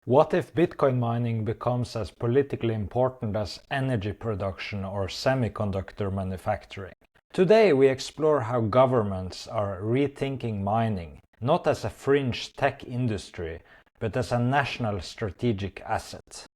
What if Bitcoin mining becomes as politically important as energy production or semiconductor manufacturing? Today we explore how governments are rethinking mining, not as a fringe tech industry, but as a national strategic asset.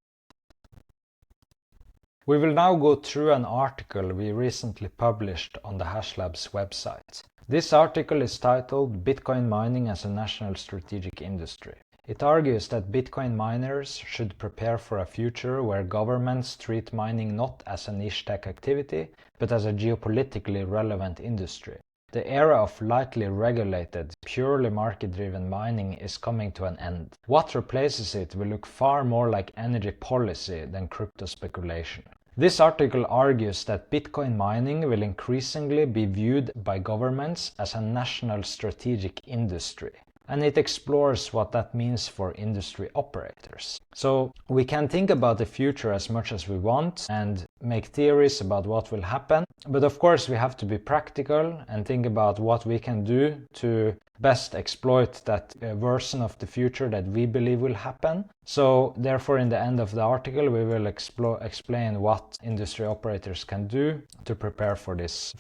We will now go through an article we recently published on the HashLab's website. This article is titled "Bitcoin Mining as a National Strategic Industry." It argues that Bitcoin miners should prepare for a future where governments treat mining not as a niche tech activity, but as a geopolitically relevant industry. The era of lightly regulated, purely market-driven mining is coming to an end. What replaces it will look far more like energy policy than crypto speculation. This article argues that Bitcoin mining will increasingly be viewed by governments as a national strategic industry. And it explores what that means for industry operators. So we can think about the future as much as we want and make theories about what will happen, but of course we have to be practical and think about what we can do to best exploit that version of the future that we believe will happen. So therefore, in the end of the article, we will explain what industry operators can do to prepare for this.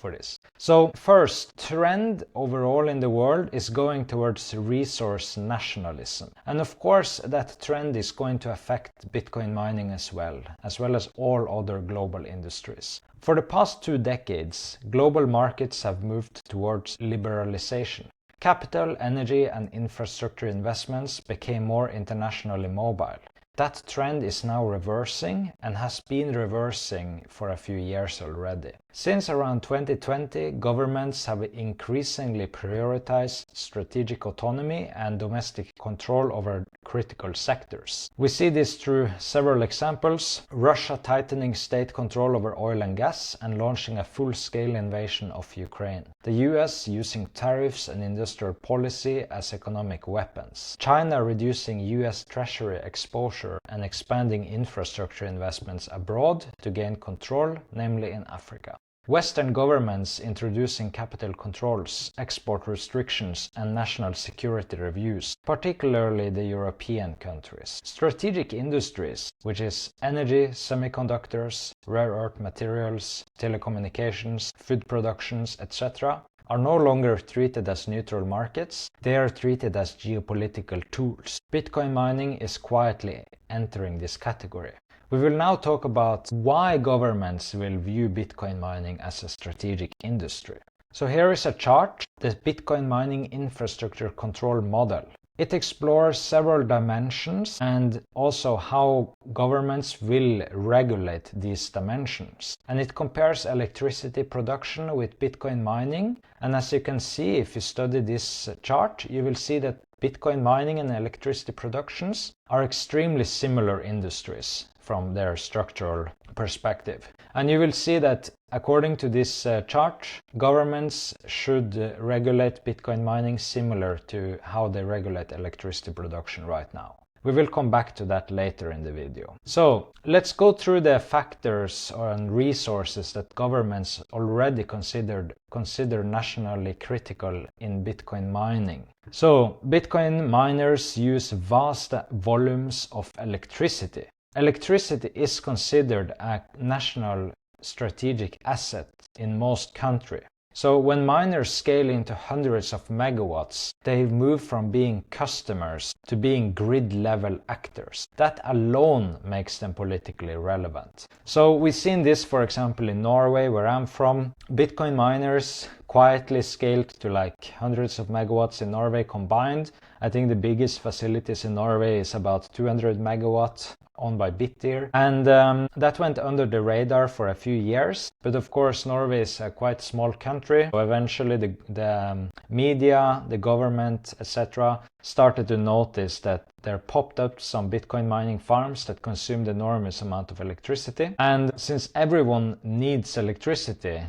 So first, trend overall in the world is going towards resource nationalism. And of course, that trend is going to affect Bitcoin mining as well as all other global industries. For the past 2 decades, global markets have moved towards liberalization. Capital, energy and infrastructure investments became more internationally mobile. That trend is now reversing and has been reversing for a few years already. Since around 2020, governments have increasingly prioritized strategic autonomy and domestic control over critical sectors. We see this through several examples: Russia tightening state control over oil and gas and launching a full-scale invasion of Ukraine. The US using tariffs and industrial policy as economic weapons. China reducing US Treasury exposure and expanding infrastructure investments abroad to gain control, namely in Africa. Western governments introducing capital controls, export restrictions and national security reviews, particularly the European countries. Strategic industries, which is energy, semiconductors, rare earth materials, telecommunications, food productions, etc., are no longer treated as neutral markets, they are treated as geopolitical tools. Bitcoin mining is quietly entering this category. We will now talk about why governments will view Bitcoin mining as a strategic industry. So here is a chart, the Bitcoin mining infrastructure control model. It explores several dimensions and also how governments will regulate these dimensions. And it compares electricity production with Bitcoin mining. And as you can see, if you study this chart, you will see that Bitcoin mining and electricity productions are extremely similar industries from their structural perspective. And you will see that according to this chart, governments should regulate Bitcoin mining similar to how they regulate electricity production right now. We will come back to that later in the video. So let's go through the factors and resources that governments already consider nationally critical in Bitcoin mining. So Bitcoin miners use vast volumes of electricity. Electricity is considered a national strategic asset in most countries. So when miners scale into hundreds of megawatts, they move from being customers to being grid-level actors. That alone makes them politically relevant. So we've seen this, for example, in Norway, where I'm from. Bitcoin miners quietly scaled to like hundreds of megawatts in Norway combined. I think the biggest facilities in Norway is about 200 megawatts. Owned by Bitdeer, and that went under the radar for a few years. But of course, Norway is a quite small country, so eventually the media, the government, etc. started to notice that there popped up some Bitcoin mining farms that consumed enormous amount of electricity. And since everyone needs electricity,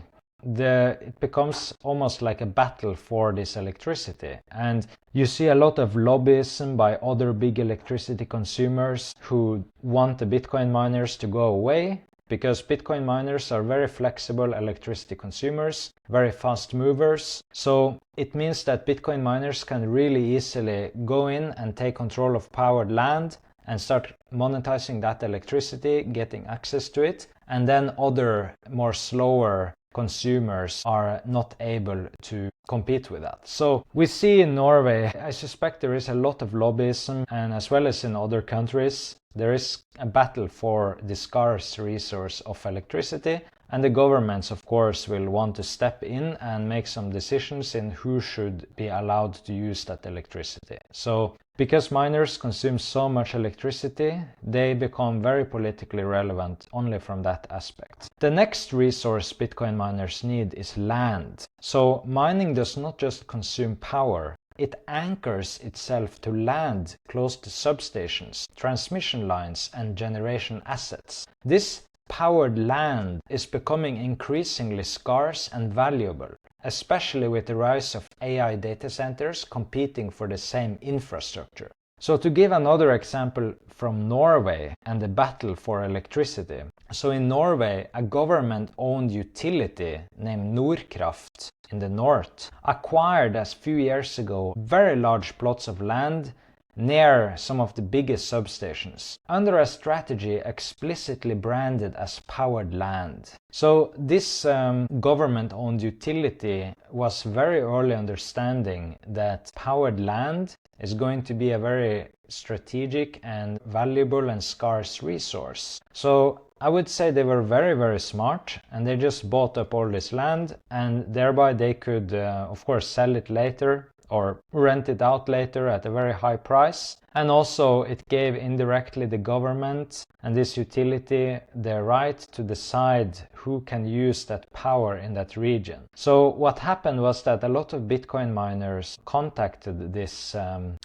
it becomes almost like a battle for this electricity. And you see a lot of lobbyism by other big electricity consumers who want the Bitcoin miners to go away, because Bitcoin miners are very flexible electricity consumers, very fast movers. So it means that Bitcoin miners can really easily go in and take control of powered land and start monetizing that electricity, getting access to it, and then other more slower consumers are not able to compete with that. So we see in Norway, I suspect there is a lot of lobbyism, and as well as in other countries, there is a battle for the scarce resource of electricity, and the governments of course will want to step in and make some decisions in who should be allowed to use that electricity. So because miners consume so much electricity, they become very politically relevant only from that aspect. The next resource Bitcoin miners need is land. So mining does not just consume power, it anchors itself to land close to substations, transmission lines, and generation assets. This powered land is becoming increasingly scarce and valuable, especially with the rise of AI data centers competing for the same infrastructure. So to give another example from Norway and the battle for electricity. So in Norway, a government-owned utility named Nordkraft in the north acquired a few years ago very large plots of land near some of the biggest substations, under a strategy explicitly branded as powered land. So this government-owned utility was very early understanding that powered land is going to be a very strategic and valuable and scarce resource. So I would say they were very smart, and they just bought up all this land, and thereby they could of course sell it later or rent it out later at a very high price. And also it gave indirectly the government and this utility the right to decide who can use that power in that region. So what happened was that a lot of Bitcoin miners contacted this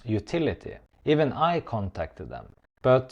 utility. Even I contacted them. But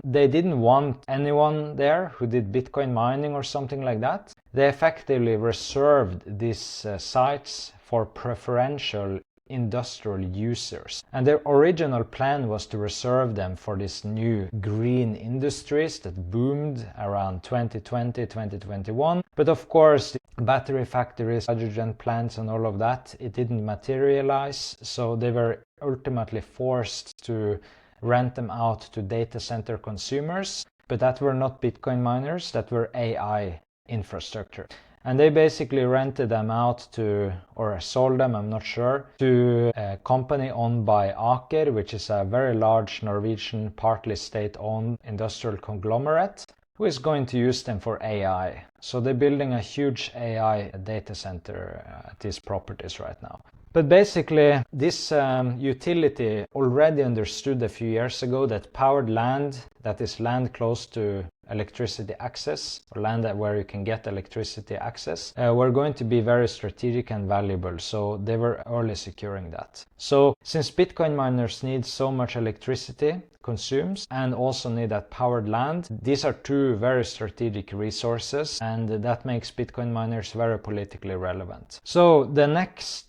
they didn't want anyone there who did Bitcoin mining or something like that. They effectively reserved these sites for preferential industrial users. And their original plan was to reserve them for these new green industries that boomed around 2020, 2021. But of course, battery factories, hydrogen plants and all of that, it didn't materialize. So they were ultimately forced to rent them out to data center consumers. But that were not Bitcoin miners, that were AI infrastructure. And they basically rented them out to, or sold them, I'm not sure, to a company owned by Aker, which is a very large Norwegian, partly state-owned industrial conglomerate, who is going to use them for AI. So they're building a huge AI data center at these properties right now. But basically, this utility already understood a few years ago that powered land, that is land close to electricity access, or land where you can get electricity access, were going to be very strategic and valuable. So they were early securing that. So since Bitcoin miners need so much electricity consumes and also need that powered land, these are two very strategic resources, and that makes Bitcoin miners very politically relevant. So the next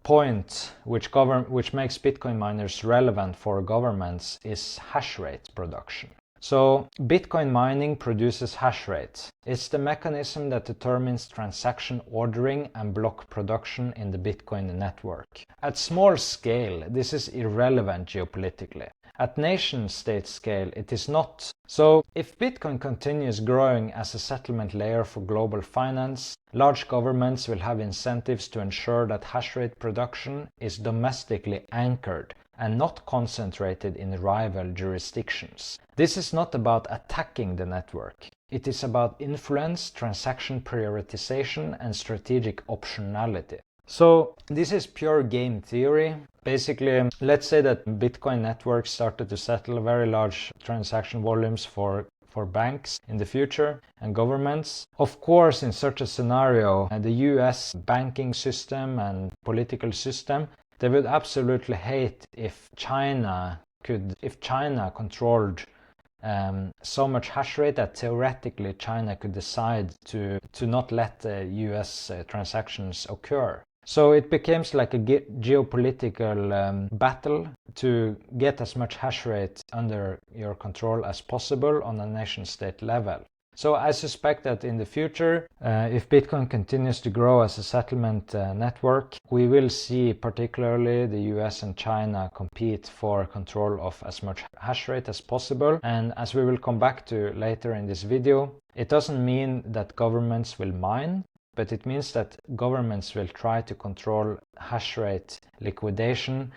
point which makes Bitcoin miners relevant for governments is hash rate production. So Bitcoin mining produces hash rate. It's the mechanism that determines transaction ordering and block production in the Bitcoin network. At small scale, this is irrelevant geopolitically. At nation-state scale, it is not. So if Bitcoin continues growing as a settlement layer for global finance, large governments will have incentives to ensure that hash rate production is domestically anchored and not concentrated in rival jurisdictions. This is not about attacking the network. It is about influence, transaction prioritization, and strategic optionality. So this is pure game theory. Basically, let's say that Bitcoin networks started to settle very large transaction volumes for banks in the future and governments. Of course, in such a scenario, the US banking system and political system, they would absolutely hate if China controlled so much hash rate that theoretically China could decide to not let the US transactions occur. So it becomes like a geopolitical battle to get as much hash rate under your control as possible on a nation-state level. So I suspect that in the future, if Bitcoin continues to grow as a settlement network, we will see particularly the US and China compete for control of as much hash rate as possible. And as we will come back to later in this video, it doesn't mean that governments will mine, but it means that governments will try to control hash rate liquidation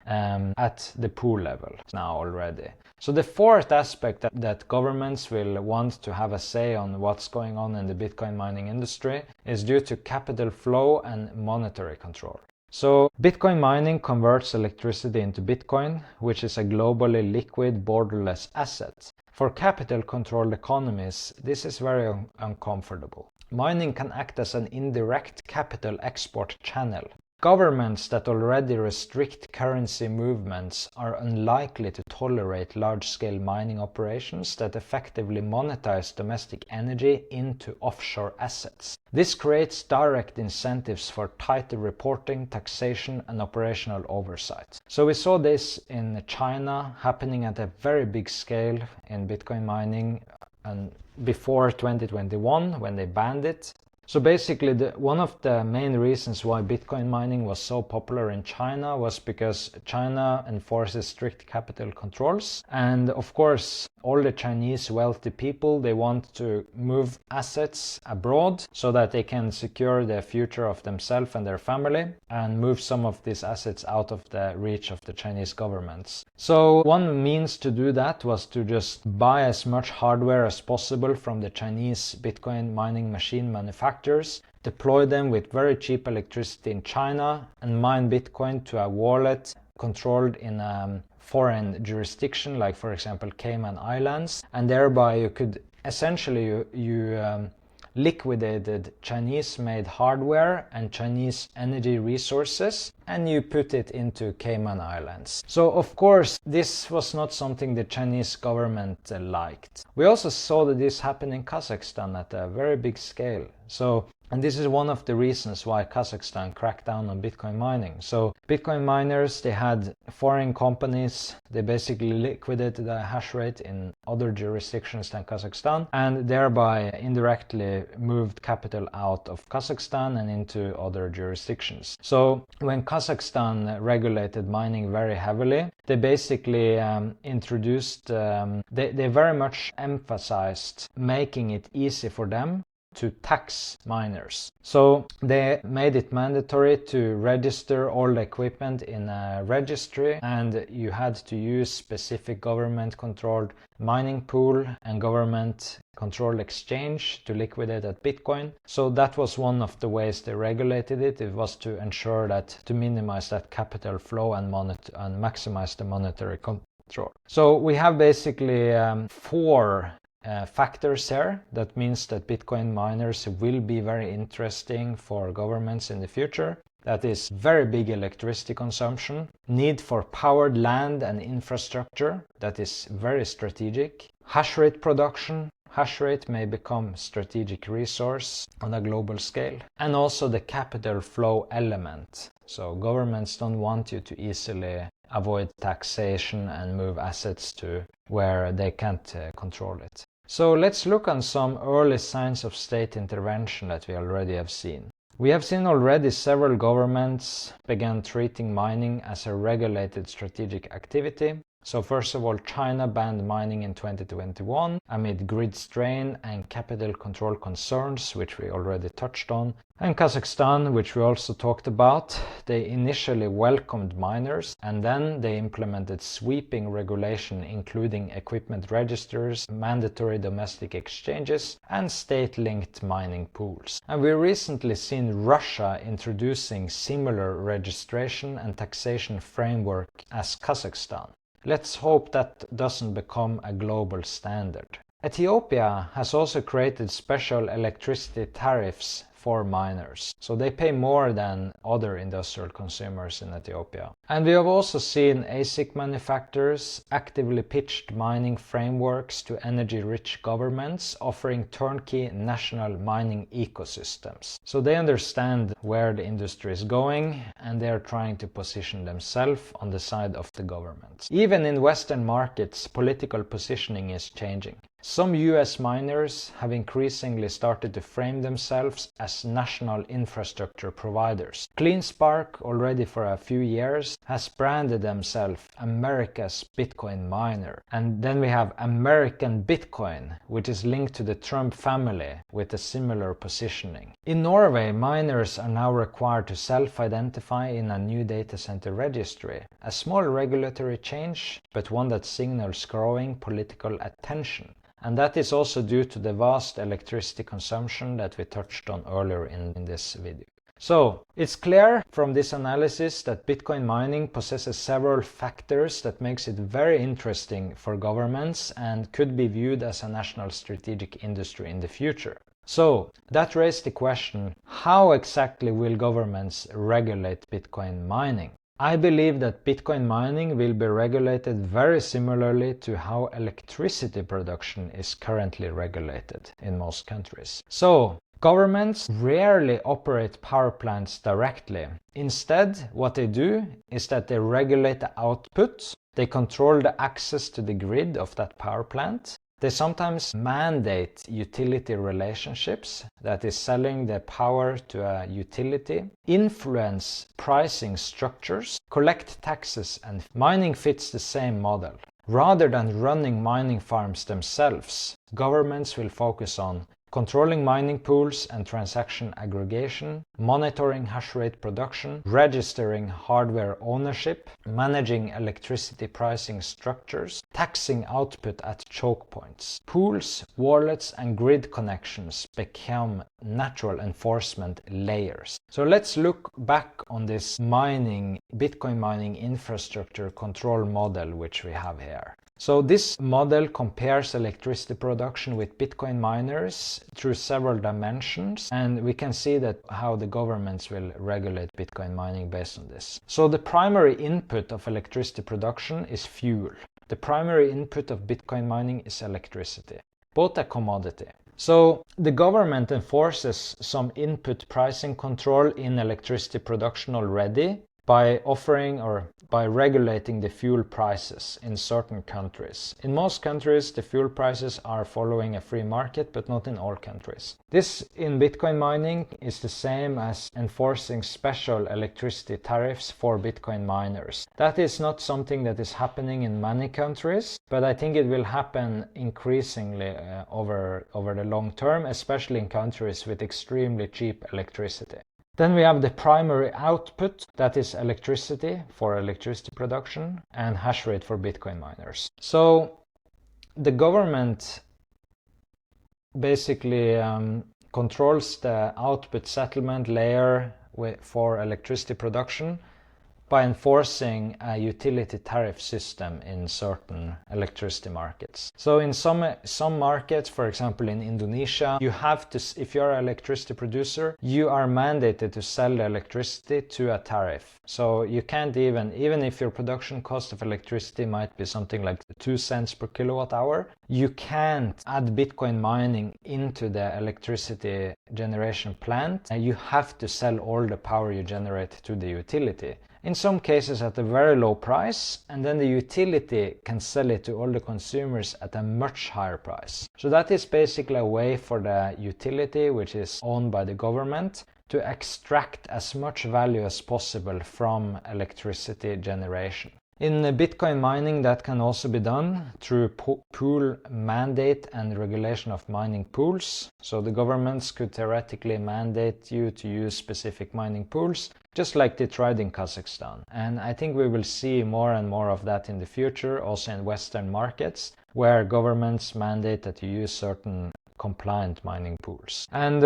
at the pool level now already. So the fourth aspect that governments will want to have a say on what's going on in the Bitcoin mining industry is due to capital flow and monetary control. So Bitcoin mining converts electricity into Bitcoin, which is a globally liquid, borderless asset. For capital-controlled economies, this is very uncomfortable. Mining can act as an indirect capital export channel. Governments that already restrict currency movements are unlikely to tolerate large-scale mining operations that effectively monetize domestic energy into offshore assets. This creates direct incentives for tighter reporting, taxation, and operational oversight. So we saw this in China happening at a very big scale in Bitcoin mining and before 2021 when they banned it. So basically, one of the main reasons why Bitcoin mining was so popular in China was because China enforces strict capital controls. And of course, all the Chinese wealthy people, they want to move assets abroad so that they can secure the future of themselves and their family and move some of these assets out of the reach of the Chinese governments. So one means to do that was to just buy as much hardware as possible from the Chinese Bitcoin mining machine manufacturers, deploy them with very cheap electricity in China, and mine Bitcoin to a wallet controlled in a foreign jurisdiction, like for example Cayman Islands, and thereby you could essentially liquidated Chinese-made hardware and Chinese energy resources, and you put it into Cayman Islands. So of course this was not something the Chinese government liked. We also saw that this happened in Kazakhstan at a very big scale. And this is one of the reasons why Kazakhstan cracked down on Bitcoin mining. So Bitcoin miners, they had foreign companies, they basically liquidated the hash rate in other jurisdictions than Kazakhstan, and thereby indirectly moved capital out of Kazakhstan and into other jurisdictions. So when Kazakhstan regulated mining very heavily, they basically introduced, they very much emphasized making it easy for them to tax miners. So they made it mandatory to register all the equipment in a registry, and you had to use specific government-controlled mining pool and government-controlled exchange to liquidate that Bitcoin. So that was one of the ways they regulated it. It was to ensure that, to minimize that capital flow and maximize the monetary control. So we have basically four factors here. That means that Bitcoin miners will be very interesting for governments in the future. That is very big electricity consumption, need for powered land and infrastructure, that is very strategic, hash rate production. Hash rate may become strategic resource on a global scale, and also the capital flow element. So governments don't want you to easily avoid taxation and move assets to where they can't control it. So let's look on some early signs of state intervention that we already have seen. We have seen already several governments began treating mining as a regulated strategic activity. So first of all, China banned mining in 2021 amid grid strain and capital control concerns, which we already touched on. And Kazakhstan, which we also talked about, they initially welcomed miners, and then they implemented sweeping regulation including equipment registers, mandatory domestic exchanges, and state-linked mining pools. And we recently seen Russia introducing similar registration and taxation framework as Kazakhstan. Let's hope that doesn't become a global standard. Ethiopia has also created special electricity tariffs for miners, so they pay more than other industrial consumers in Ethiopia. And we have also seen ASIC manufacturers actively pitched mining frameworks to energy-rich governments offering turnkey national mining ecosystems. So they understand where the industry is going, and they are trying to position themselves on the side of the government. Even in Western markets, political positioning is changing. Some US miners have increasingly started to frame themselves as national infrastructure providers. CleanSpark, already for a few years, has branded themselves America's Bitcoin miner. And then we have American Bitcoin, which is linked to the Trump family with a similar positioning. In Norway, miners are now required to self-identify in a new data center registry. A small regulatory change, but one that signals growing political attention. And that is also due to the vast electricity consumption that we touched on earlier in this video. So, it's clear from this analysis that Bitcoin mining possesses several factors that makes it very interesting for governments and could be viewed as a national strategic industry in the future. So, that raised the question, how exactly will governments regulate Bitcoin mining? I believe that Bitcoin mining will be regulated very similarly to how electricity production is currently regulated in most countries. So, governments rarely operate power plants directly. Instead, what they do is that they regulate the output, they control the access to the grid of that power plant. They sometimes mandate utility relationships, that is selling the power to a utility, influence pricing structures, collect taxes, and mining fits the same model. Rather than running mining farms themselves, governments will focus on controlling mining pools and transaction aggregation, monitoring hashrate production, registering hardware ownership, managing electricity pricing structures, taxing output at choke points. Pools, wallets, and grid connections become natural enforcement layers. So let's look back on this Bitcoin mining infrastructure control model which we have here. So this model compares electricity production with Bitcoin miners through several dimensions, and we can see that how the governments will regulate Bitcoin mining based on this. So the primary input of electricity production is fuel. The primary input of Bitcoin mining is electricity, both a commodity. So the government enforces some input pricing control in electricity production already by offering or by regulating the fuel prices in certain countries. In most countries, the fuel prices are following a free market, but not in all countries. This in Bitcoin mining is the same as enforcing special electricity tariffs for Bitcoin miners. That is not something that is happening in many countries, but I think it will happen increasingly over the long term, especially in countries with extremely cheap electricity. Then we have the primary output, that is electricity for electricity production, and hash rate for Bitcoin miners. So the government basically controls the output settlement layer for electricity production by enforcing a utility tariff system in certain electricity markets. So in some markets, for example in Indonesia, you have to, if you're an electricity producer, you are mandated to sell the electricity to a tariff. So you can't even if your production cost of electricity might be something like 2 cents per kilowatt hour, you can't add Bitcoin mining into the electricity generation plant. You have to sell all the power you generate to the utility. In some cases at a very low price, and then the utility can sell it to all the consumers at a much higher price. So that is basically a way for the utility, which is owned by the government, to extract as much value as possible from electricity generation. In Bitcoin mining, that can also be done through pool mandate and regulation of mining pools. So the governments could theoretically mandate you to use specific mining pools, just like they tried in Kazakhstan. And I think we will see more and more of that in the future, also in Western markets, where governments mandate that you use certain compliant mining pools. And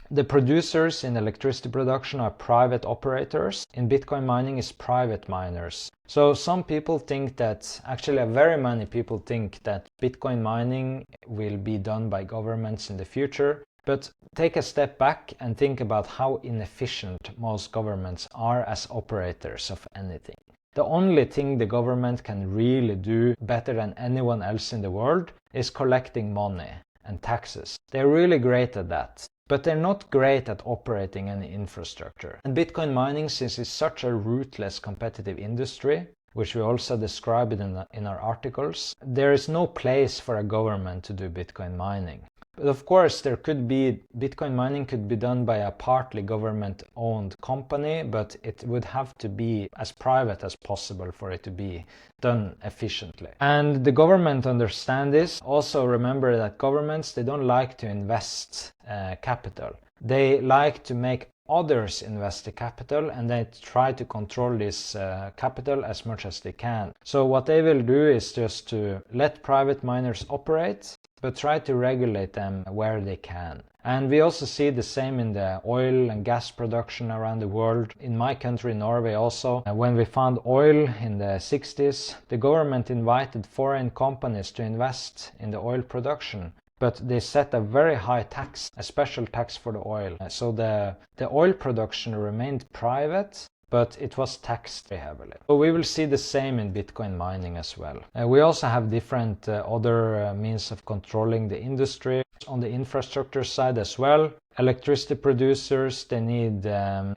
the producers in electricity production are private operators. In Bitcoin mining is private miners. So some people think that, actually very many people think that Bitcoin mining will be done by governments in the future. But take a step back and think about how inefficient most governments are as operators of anything. The only thing the government can really do better than anyone else in the world is collecting money and taxes. They're really great at that, but they're not great at operating any infrastructure. And Bitcoin mining, since it's such a ruthless competitive industry, which we also describe it in our articles, there is no place for a government to do Bitcoin mining. But of course, Bitcoin mining could be done by a partly government-owned company, but it would have to be as private as possible for it to be done efficiently. And the government understand this. Also remember that governments, they don't like to invest capital. They like to make others invest the capital, and they try to control this capital as much as they can. So what they will do is just to let private miners operate, but try to regulate them where they can. And we also see the same in the oil and gas production around the world. In my country, Norway also, when we found oil in the 60s, the government invited foreign companies to invest in the oil production. But they set a very high tax, a special tax for the oil. So the oil production remained private, but it was taxed very heavily. So we will see the same in Bitcoin mining as well. We also have different other means of controlling the industry. On the infrastructure side as well, electricity producers, they need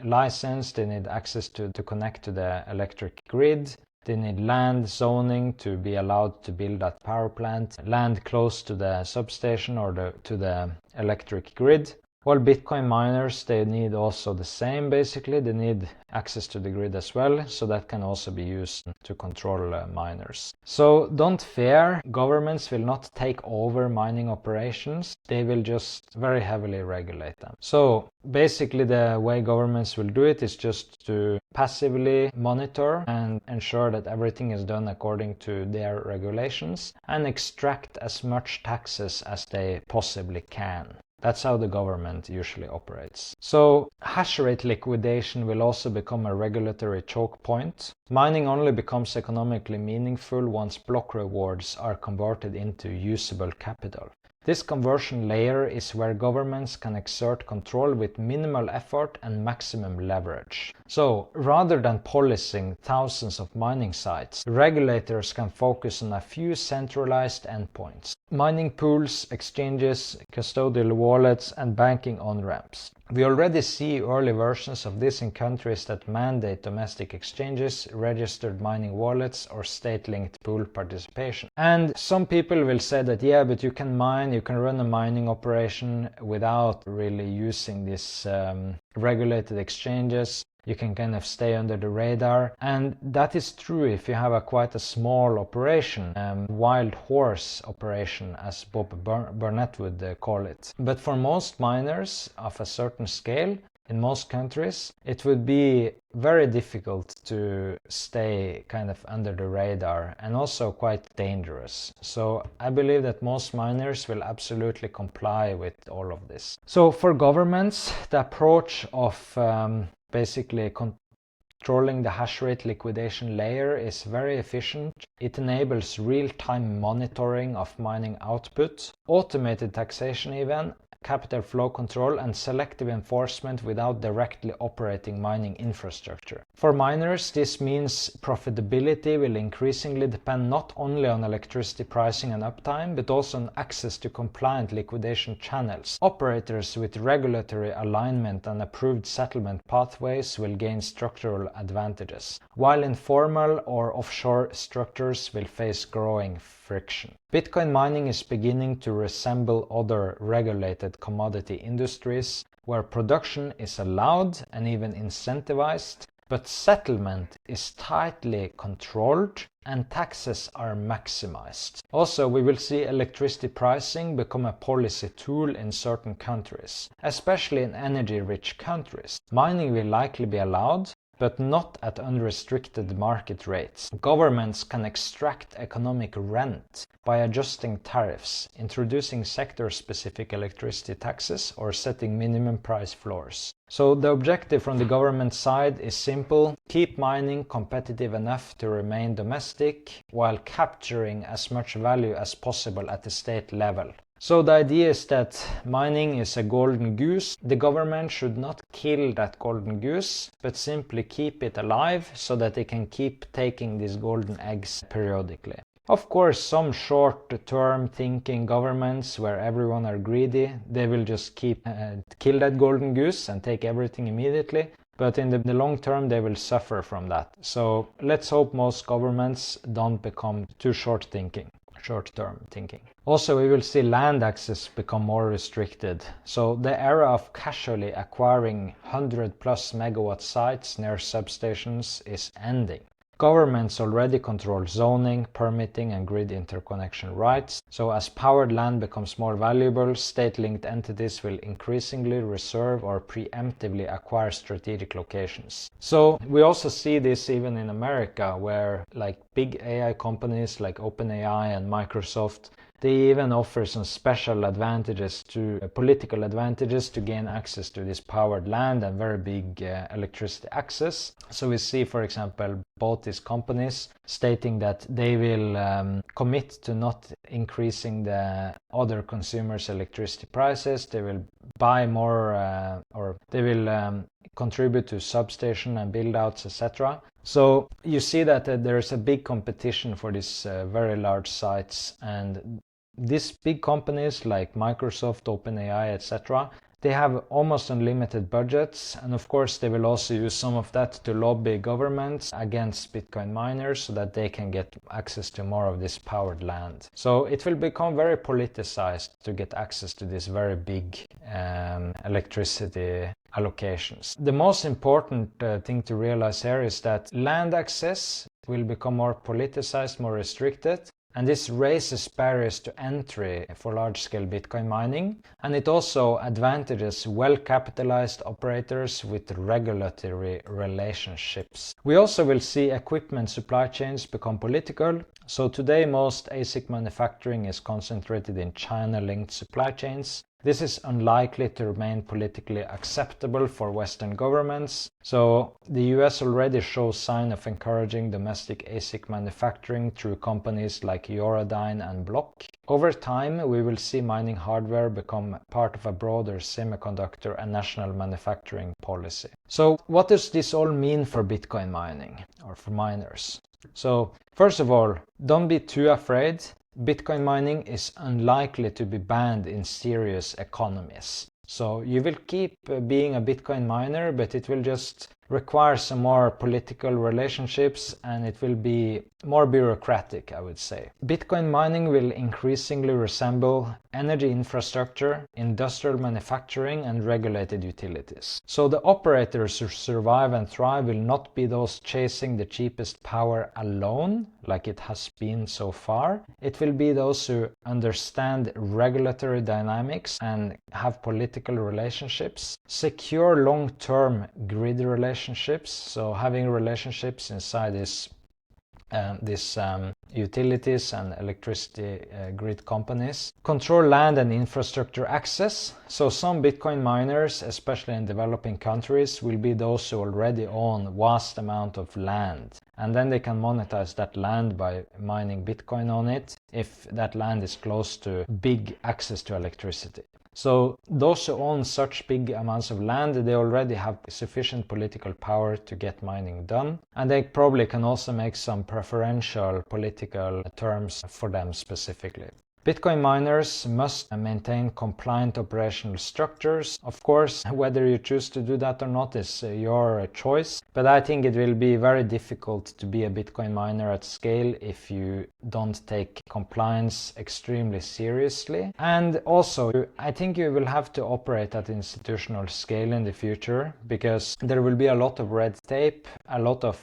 license, they need access to connect to the electric grid. They need land zoning to be allowed to build that power plant, land close to the substation or to the electric grid. While Bitcoin miners, they need also the same basically. They need access to the grid as well, so that can also be used to control miners. So don't fear, governments will not take over mining operations. They will just very heavily regulate them. So basically the way governments will do it is just to passively monitor and ensure that everything is done according to their regulations and extract as much taxes as they possibly can. That's how the government usually operates. So hashrate liquidation will also become a regulatory choke point. Mining only becomes economically meaningful once block rewards are converted into usable capital. This conversion layer is where governments can exert control with minimal effort and maximum leverage. So, rather than policing thousands of mining sites, regulators can focus on a few centralized endpoints: mining pools, exchanges, custodial wallets, and banking on-ramps. We already see early versions of this in countries that mandate domestic exchanges, registered mining wallets, or state-linked pool participation. And some people will say that, yeah, but you can run a mining operation without really using these regulated exchanges. You can kind of stay under the radar, and that is true if you have quite a small operation, wild horse operation as Bob Burnett would call it. But for most miners of a certain scale, in most countries, it would be very difficult to stay kind of under the radar and also quite dangerous. So I believe that most miners will absolutely comply with all of this. So for governments, the approach of basically controlling the hashrate liquidation layer is very efficient. It enables real-time monitoring of mining output, automated taxation even, capital flow control, and selective enforcement without directly operating mining infrastructure. For miners, this means profitability will increasingly depend not only on electricity pricing and uptime, but also on access to compliant liquidation channels. Operators with regulatory alignment and approved settlement pathways will gain structural advantages, while informal or offshore structures will face growing friction. Bitcoin mining is beginning to resemble other regulated commodity industries where production is allowed and even incentivized, but settlement is tightly controlled and taxes are maximized. Also, we will see electricity pricing become a policy tool in certain countries, especially in energy-rich countries. Mining will likely be allowed, but not at unrestricted market rates. Governments can extract economic rent by adjusting tariffs, introducing sector-specific electricity taxes, or setting minimum price floors. So the objective from the government side is simple: keep mining competitive enough to remain domestic while capturing as much value as possible at the state level. So the idea is that mining is a golden goose. The government should not kill that golden goose, but simply keep it alive so that they can keep taking these golden eggs periodically. Of course, some short-term thinking governments where everyone are greedy, they will just kill that golden goose and take everything immediately. but in the long term they will suffer from that. So let's hope most governments don't become too short-term thinking. Also, we will see land access become more restricted. So the era of casually acquiring 100 plus megawatt sites near substations is ending. Governments already control zoning, permitting and grid interconnection rights. So as powered land becomes more valuable, state-linked entities will increasingly reserve or preemptively acquire strategic locations. So we also see this even in America, where like big AI companies like OpenAI and Microsoft, they even offer some special advantages political advantages to gain access to this powered land and very big electricity access. So we see, for example, both these companies stating that they will commit to not increasing the other consumers' electricity prices. They will buy more or they will contribute to substation and build outs, etc. So you see that there is a big competition for these very large sites, and these big companies like Microsoft, OpenAI, etc., they have almost unlimited budgets, and of course they will also use some of that to lobby governments against Bitcoin miners so that they can get access to more of this powered land. So it will become very politicized to get access to these very big electricity allocations. The most important thing to realize here is that land access will become more politicized, more restricted, and this raises barriers to entry for large-scale Bitcoin mining, and it also advantages well-capitalized operators with regulatory relationships. We also will see equipment supply chains become political. So today most ASIC manufacturing is concentrated in China-linked supply chains. This is unlikely to remain politically acceptable for Western governments. So the US already shows signs of encouraging domestic ASIC manufacturing through companies like Eurodyne and Block. Over time, we will see mining hardware become part of a broader semiconductor and national manufacturing policy. So what does this all mean for Bitcoin mining or for miners? So first of all, don't be too afraid. Bitcoin mining is unlikely to be banned in serious economies. So you will keep being a Bitcoin miner, but it will just require some more political relationships and it will be more bureaucratic, I would say. Bitcoin mining will increasingly resemble energy infrastructure, industrial manufacturing and regulated utilities. So the operators who survive and thrive will not be those chasing the cheapest power alone, like it has been so far. It will be those who understand regulatory dynamics and have political relationships, secure long-term grid relationships, so having relationships inside these utilities and electricity grid companies. Control land and infrastructure access. So some Bitcoin miners, especially in developing countries, will be those who already own vast amount of land. And then they can monetize that land by mining Bitcoin on it if that land is close to big access to electricity. So those who own such big amounts of land, they already have sufficient political power to get mining done. And they probably can also make some preferential political terms for them specifically. Bitcoin miners must maintain compliant operational structures. Of course, whether you choose to do that or not is your choice. But I think it will be very difficult to be a Bitcoin miner at scale if you don't take compliance extremely seriously. And also, I think you will have to operate at institutional scale in the future because there will be a lot of red tape. A lot of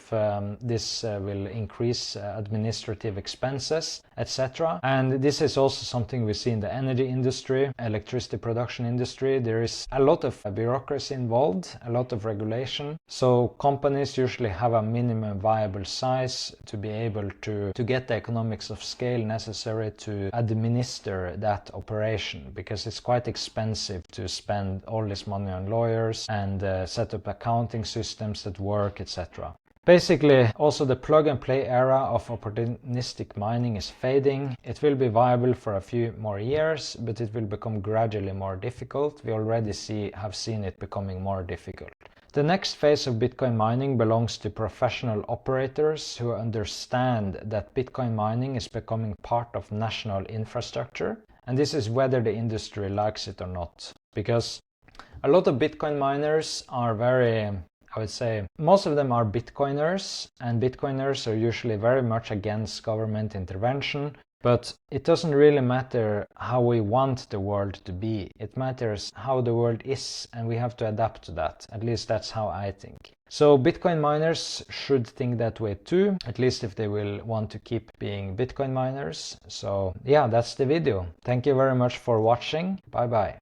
this will increase administrative expenses, etc. And this is also something we see in the energy industry, electricity production industry. There is a lot of bureaucracy involved, a lot of regulation. So companies usually have a minimum viable size to be able to get the economics of scale necessary to administer that operation, because it's quite expensive to spend all this money on lawyers and set up accounting systems that work, etc. Basically, also the plug-and-play era of opportunistic mining is fading. It will be viable for a few more years, but it will become gradually more difficult. We already have seen it becoming more difficult. The next phase of Bitcoin mining belongs to professional operators who understand that Bitcoin mining is becoming part of national infrastructure. And this is whether the industry likes it or not. Because a lot of Bitcoin miners are very I would say most of them are Bitcoiners, and Bitcoiners are usually very much against government intervention. But it doesn't really matter how we want the world to be. It matters how the world is, and we have to adapt to that. At least that's how I think. So Bitcoin miners should think that way too, at least if they will want to keep being Bitcoin miners. So yeah, that's the video. Thank you very much for watching. Bye bye.